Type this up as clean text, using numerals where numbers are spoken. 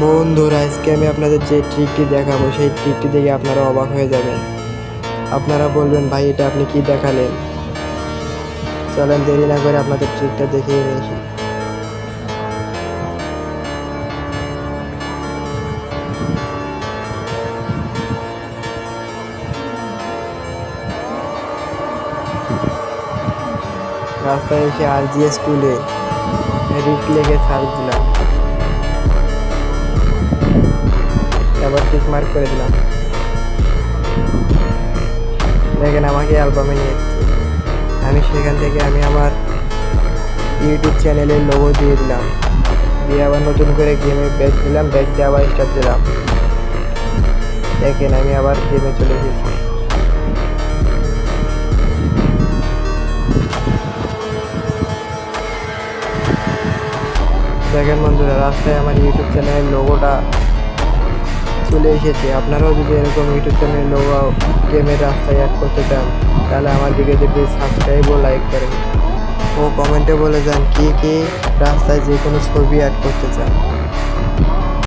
বন্ধুরা, আজকে আমি আপনাদের যে ট্রিকটি দেখাবো সেই ট্রিকটি দেখে আপনারা অবাক হয়ে যাবেন। আপনারা বলবেন, ভাই এটা আপনি কি দেখালেন। চলেন দেরি না করে আপনাদের ট্রিকটা দেখিয়ে দেখি। রাস্তায় এসে RGS টুলে রিক লেগে সার্চ দিলাম, এবার টিক মার্ক করে দিলাম। দেখেন আমাকে অ্যালবামে নিয়ে এসেছে। আমি সেখান থেকে আমার ইউটিউব চ্যানেলের লোগো দিয়ে দিলাম, দিয়ে আবার নতুন করে গেমে ব্যাক দিলাম, ব্যাক দিয়ে আবার স্টার্ট দিলাম। দেখেন আমি আবার গেমে চলে এসেছি। দেখেন বন্ধুরা, রাস্তায় আমার ইউটিউব চ্যানেলের লোগোটা চলে এসেছে। আপনারাও যদি এরকম ইউটিউব চ্যানেলের লোগো গেমের রাস্তায় অ্যাড করতে চান তাহলে আমার ভিডিওতে প্লিজ সাবস্ক্রাইব ও লাইক করেন ও কমেন্টে বলে যান কি রাস্তায় যে কোনো ছবি অ্যাড করতে চান।